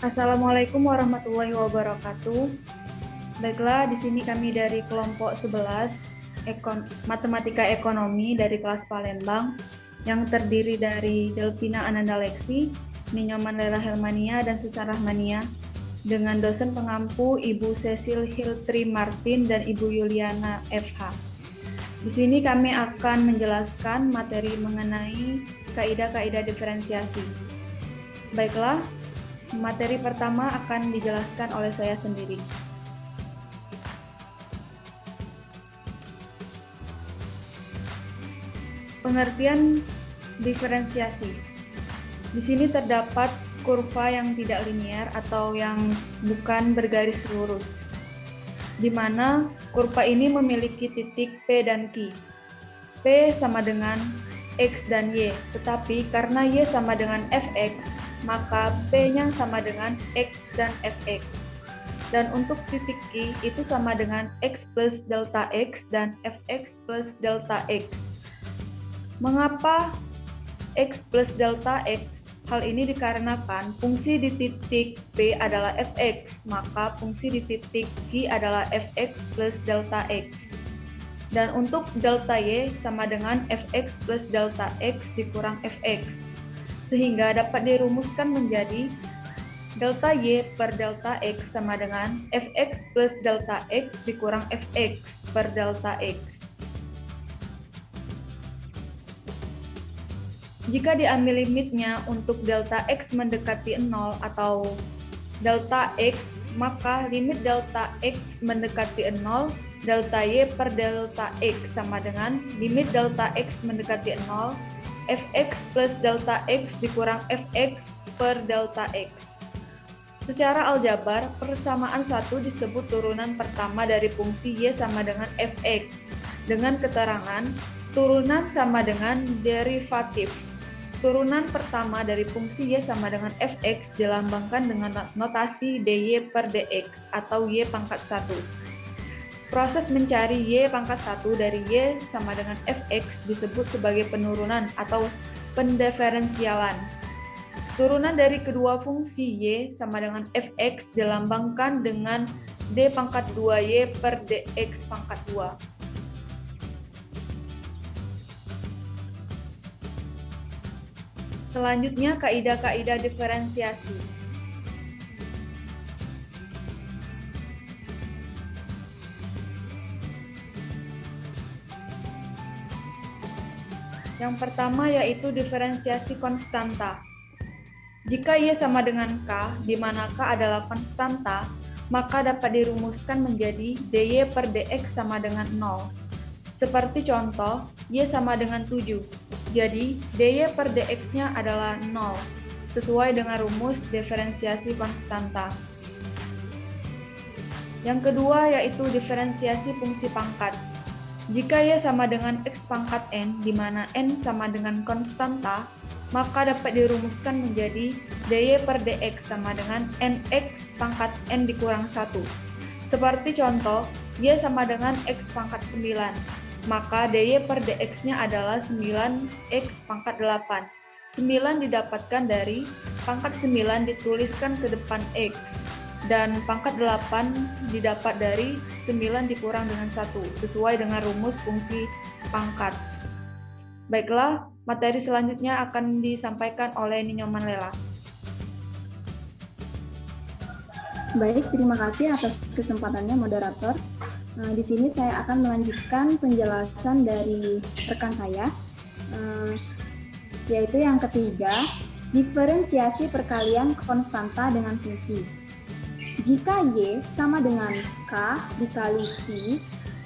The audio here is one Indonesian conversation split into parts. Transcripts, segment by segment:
Assalamualaikum warahmatullahi wabarakatuh. Baiklah, di sini kami dari kelompok 11 Matematika Ekonomi dari kelas Palembang yang terdiri dari Delvina Ananda Leksi, Ninyoman Lela Helmania, dan Susan Rahmania dengan dosen pengampu Ibu Cecil Hiltri Martin dan Ibu Yuliana FH. Di sini kami akan menjelaskan materi mengenai kaidah-kaidah diferensiasi. Baiklah, materi pertama akan dijelaskan oleh saya sendiri. Pengertian diferensiasi. Di sini terdapat kurva yang tidak linier atau yang bukan bergaris lurus, di mana kurva ini memiliki titik P dan Q. P sama dengan X dan Y, tetapi karena Y sama dengan Fx, maka P-nya sama dengan X dan Fx. Dan untuk titik Q itu sama dengan X plus delta X dan Fx plus delta X. Mengapa X plus delta X? Hal ini dikarenakan fungsi di titik P adalah Fx, maka fungsi di titik Q adalah Fx plus delta X. Dan untuk delta Y sama dengan Fx plus delta X dikurang Fx. Sehingga dapat dirumuskan menjadi delta Y per delta X sama dengan Fx plus delta X dikurang Fx per delta X. Jika diambil limitnya untuk delta X mendekati 0 atau delta X, maka limit delta X mendekati 0, delta Y per delta X sama dengan limit delta X mendekati 0, Fx plus delta X dikurang Fx per delta X. Secara aljabar, persamaan satu disebut turunan pertama dari fungsi Y sama dengan Fx, dengan keterangan turunan sama dengan derivatif. Turunan pertama dari fungsi Y sama dengan Fx dilambangkan dengan notasi dy per dx atau Y pangkat 1. Proses mencari Y pangkat 1 dari Y sama dengan Fx disebut sebagai penurunan atau pendiferensialan. Turunan dari kedua fungsi Y sama dengan Fx dilambangkan dengan d pangkat 2Y per dx pangkat 2. Selanjutnya, kaidah-kaidah diferensiasi. Yang pertama yaitu diferensiasi konstanta. Jika Y sama dengan K, di mana K adalah konstanta, maka dapat dirumuskan menjadi dy per dx sama dengan 0. Seperti contoh, Y sama dengan 7. Jadi, dy per dx-nya adalah 0, sesuai dengan rumus diferensiasi konstanta. Yang kedua yaitu diferensiasi fungsi pangkat. Jika Y sama dengan x pangkat n, di mana n sama dengan konstanta, maka dapat dirumuskan menjadi dy per dx sama dengan nx pangkat n dikurang 1. Seperti contoh, Y sama dengan x pangkat 9. Maka dy per dx-nya adalah 9x pangkat 8. 9 didapatkan dari pangkat 9 dituliskan ke depan x, dan pangkat 8 didapat dari 9 dikurang dengan 1, sesuai dengan rumus fungsi pangkat. Baiklah, materi selanjutnya akan disampaikan oleh Ninyoman Lela. Baik, terima kasih atas kesempatannya moderator. Di sini saya akan melanjutkan penjelasan dari rekan saya, yaitu yang ketiga, diferensiasi perkalian konstanta dengan fungsi. Jika Y sama dengan K dikali V,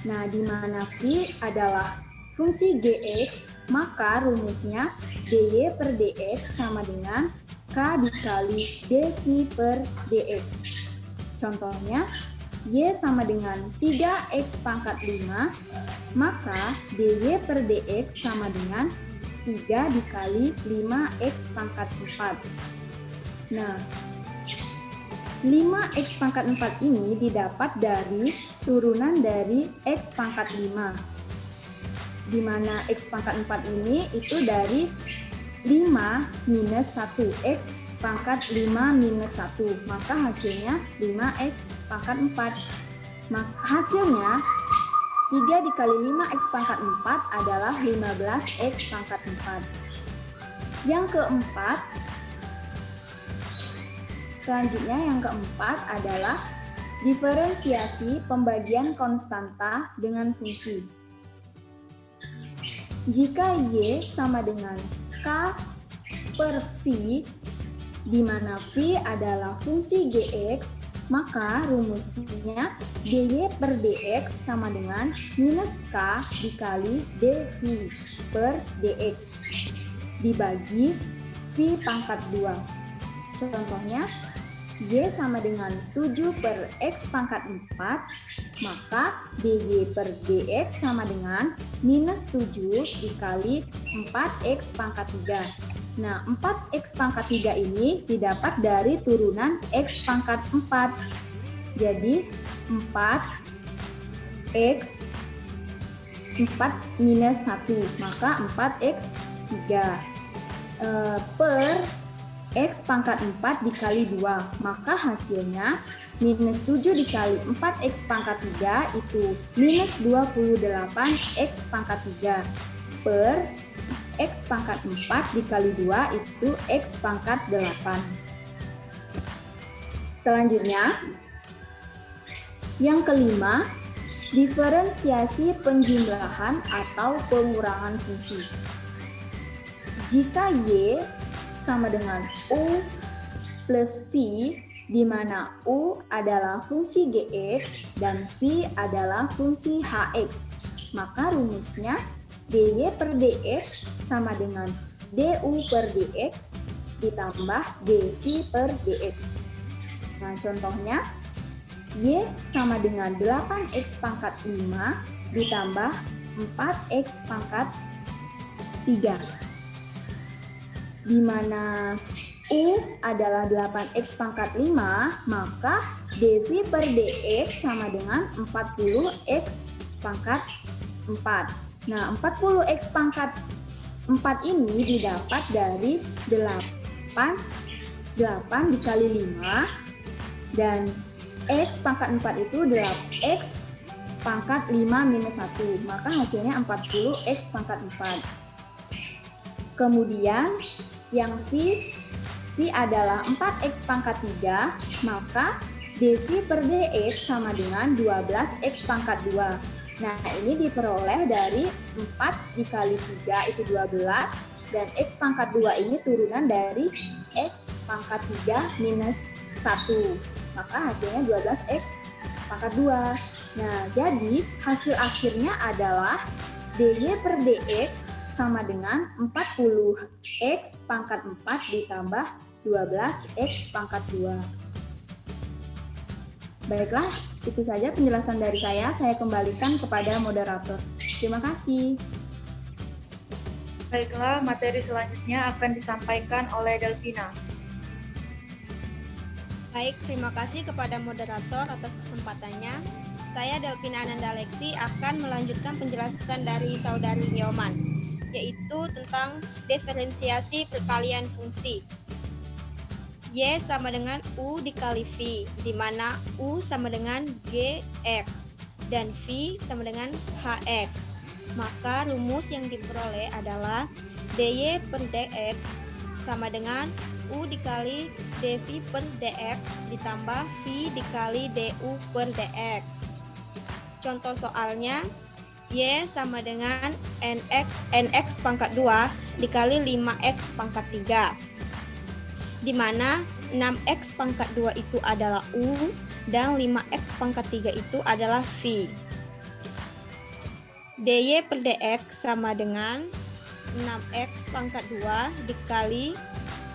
nah di mana V adalah fungsi Gx, maka rumusnya dy per dx sama dengan K dikali dv per dx. Contohnya, Y sama dengan 3x pangkat 5, maka dy per dx sama dengan 3 dikali 5x pangkat 4. Nah, 5x pangkat 4 ini didapat dari turunan dari x pangkat 5, di mana x pangkat 4 ini itu dari 5 minus 1x pangkat 5 minus 1, maka hasilnya 5x pangkat 4. Maka hasilnya 3 dikali 5x pangkat 4 adalah 15x pangkat 4. Yang keempat, selanjutnya yang keempat adalah diferensiasi pembagian konstanta dengan fungsi. Jika Y sama dengan K per V, di mana V adalah fungsi Gx, maka rumusnya dy per dx sama dengan minus K dikali dv per dx dibagi V pangkat 2. Contohnya, Y sama dengan 7 per X pangkat 4, maka dy per dx sama dengan minus 7 dikali 4X pangkat 3. Nah, 4X pangkat 3 ini didapat dari turunan X pangkat 4. Jadi, 4X 4 minus 1, maka 4X 3 per X pangkat 4 dikali 2, maka hasilnya minus 7 dikali 4X pangkat 3 itu minus 28X pangkat 3 per X pangkat 4 dikali 2 itu X pangkat 8. Selanjutnya, yang kelima, diferensiasi penjumlahan atau pengurangan fungsi. Jika Y sama dengan U plus V, di mana U adalah fungsi Gx dan V adalah fungsi Hx, maka rumusnya dy per dx sama dengan du per dx ditambah dv per dx. Nah, contohnya, Y sama dengan 8x pangkat 5 ditambah 4x pangkat 3. Di mana U adalah 8x pangkat 5, maka dv per dx sama dengan 40x pangkat 4. Nah, 40x pangkat 4 ini didapat dari 8 dikali 5, dan x pangkat 4 itu x pangkat 5 minus 1, maka hasilnya 40x pangkat 4. Kemudian yang V adalah 4x pangkat 3, maka dv per dx sama dengan 12x pangkat 2. Nah, ini diperoleh dari 4 dikali 3 itu 12, dan x pangkat 2 ini turunan dari x pangkat 3 minus 1. Maka hasilnya 12x pangkat 2. Nah, jadi hasil akhirnya adalah dy per dx sama dengan 40x pangkat 4 ditambah 12x pangkat 2. Baiklah, itu saja penjelasan dari saya. Saya kembalikan kepada moderator. Terima kasih. Baiklah, materi selanjutnya akan disampaikan oleh Delvina. Baik, terima kasih kepada moderator atas kesempatannya. Saya Delvina Ananda Leksi akan melanjutkan penjelasan dari Saudari Nyoman, yaitu tentang diferensiasi perkalian fungsi. Y sama dengan U dikali V, di mana U sama dengan Gx dan V sama dengan Hx. Maka rumus yang diperoleh adalah dy per dx sama dengan U dikali dv per dx ditambah V dikali du per dx. Contoh soalnya, Y sama dengan nx pangkat 2 dikali 5x pangkat 3. Di mana 6x pangkat 2 itu adalah U dan 5x pangkat 3 itu adalah V. dy per dx sama dengan 6x pangkat 2 dikali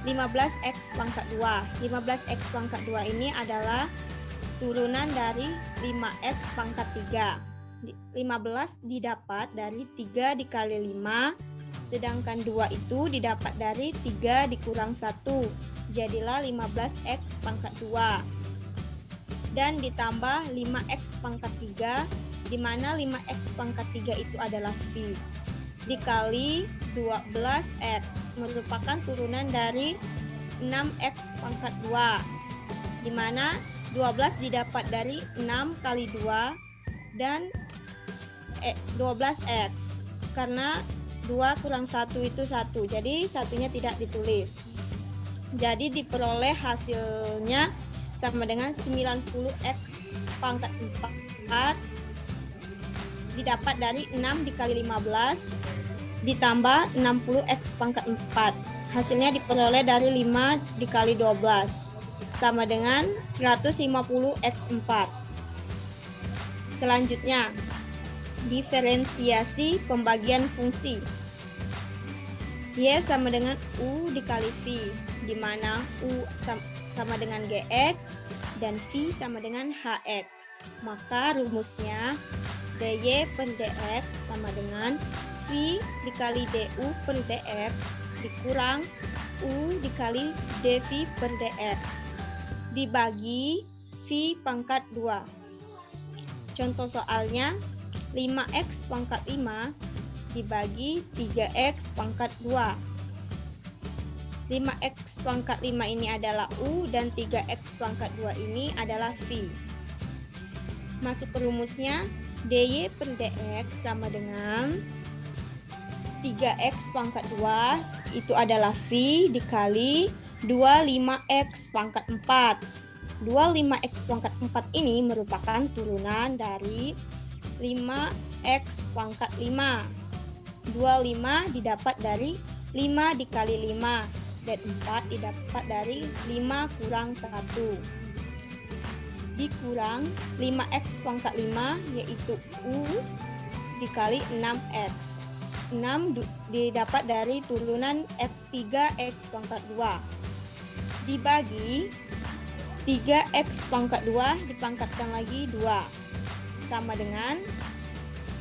15x pangkat 2. 15x pangkat 2 ini adalah turunan dari 5x pangkat 3. 15 didapat dari 3 dikali 5, sedangkan 2 itu didapat dari 3 dikurang 1. Jadilah 15x pangkat 2. Dan ditambah 5x pangkat 3, di mana 5x pangkat 3 itu adalah V. Dikali 12x, merupakan turunan dari 6x pangkat 2, di mana 12 didapat dari 6 kali 2 dan 12x, karena 2 kurang 1 itu 1, jadi satunya tidak ditulis. Jadi diperoleh hasilnya sama dengan 90x pangkat 4 didapat dari 6 dikali 15 ditambah 60x pangkat 4. Hasilnya diperoleh dari 5 dikali 12 sama dengan 150x4. Selanjutnya, diferensiasi pembagian fungsi. Y sama dengan U dikali V, di mana U sama dengan GX dan V sama dengan HX. Maka rumusnya DY per DX sama dengan V dikali DU per DX dikurang U dikali DV per DX dibagi V pangkat 2. Contoh soalnya 5x pangkat 5 dibagi 3x pangkat 2. 5x pangkat 5 ini adalah U dan 3x pangkat 2 ini adalah V. Masuk ke rumusnya, DY per DX sama dengan 3x pangkat 2 itu adalah V dikali 25x pangkat 4. 25x pangkat 4 ini merupakan turunan dari 5x pangkat 5. 25 didapat dari 5 dikali 5 dan 4 didapat dari 5 kurang 1 dikurang 5x pangkat 5 yaitu U dikali 6x. 6 didapat dari turunan F3x pangkat 2 dibagi 3x pangkat 2 dipangkatkan lagi 2 sama dengan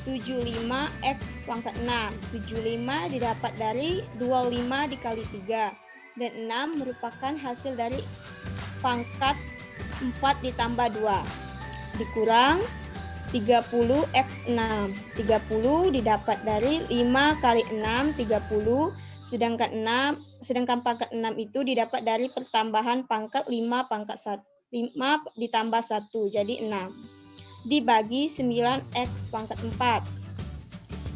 75x pangkat 6. 75 didapat dari 25 dikali 3 dan 6 merupakan hasil dari pangkat 4 ditambah 2 dikurang 30x6. 30 didapat dari 5 kali 6 30, sedangkan pangkat 6 itu didapat dari pertambahan pangkat 5 pangkat 1. 5 ditambah 1 jadi 6 dibagi 9x pangkat 4.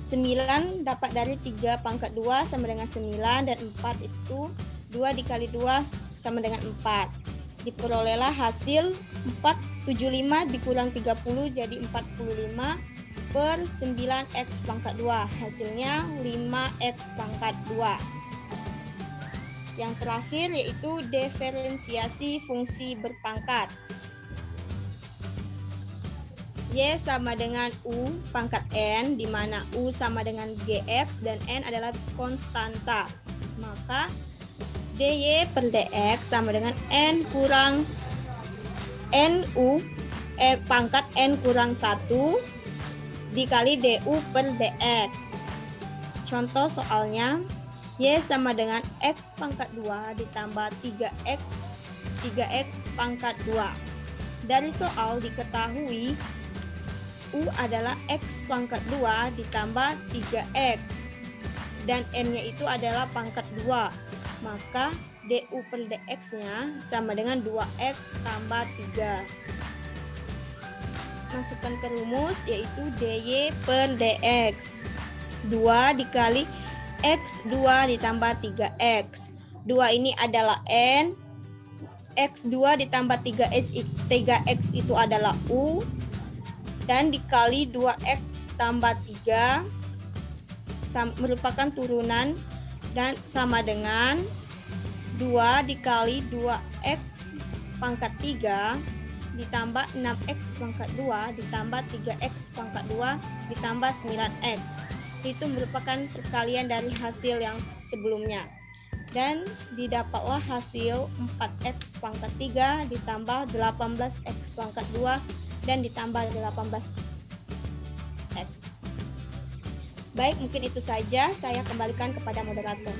9 dapat dari 3 pangkat 2 sama dengan 9 dan 4 itu 2 dikali 2 sama dengan 4. Diperolehlah hasil 475 dikurang 30 jadi 45 per 9x pangkat 2. Hasilnya 5x pangkat 2. Yang terakhir yaitu diferensiasi fungsi berpangkat. Y sama dengan U pangkat N, di mana U sama dengan GX dan N adalah konstanta. Maka DY per DX sama dengan N kurang NU pangkat N kurang 1 dikali DU per DX. Contoh soalnya, Y sama dengan X pangkat 2 ditambah 3X pangkat 2. Dari soal diketahui U adalah X pangkat 2 ditambah 3X dan N-nya itu adalah pangkat 2. Maka DU per DX-nya sama dengan 2X tambah 3. Masukkan ke rumus yaitu DY per DX. 2 dikali X2 ditambah 3X. 2 ini adalah N. X2 ditambah 3X itu adalah U. Dan dikali 2x tambah 3 merupakan turunan dan sama dengan 2 dikali 2x pangkat 3 ditambah 6x pangkat 2 ditambah 3x pangkat 2 ditambah 9x. Itu merupakan perkalian dari hasil yang sebelumnya. Dan didapatlah hasil 4x pangkat 3 ditambah 18x pangkat 2 dan ditambah 18x. Baik, mungkin itu saja. Saya kembalikan kepada moderator.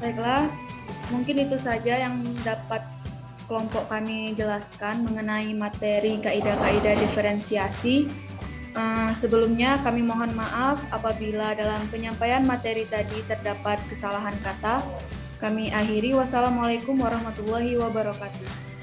Baiklah, mungkin itu saja yang dapat kelompok kami jelaskan mengenai materi kaidah-kaidah diferensiasi. Sebelumnya kami mohon maaf apabila dalam penyampaian materi tadi terdapat kesalahan kata. Kami akhiri. Wassalamualaikum warahmatullahi wabarakatuh.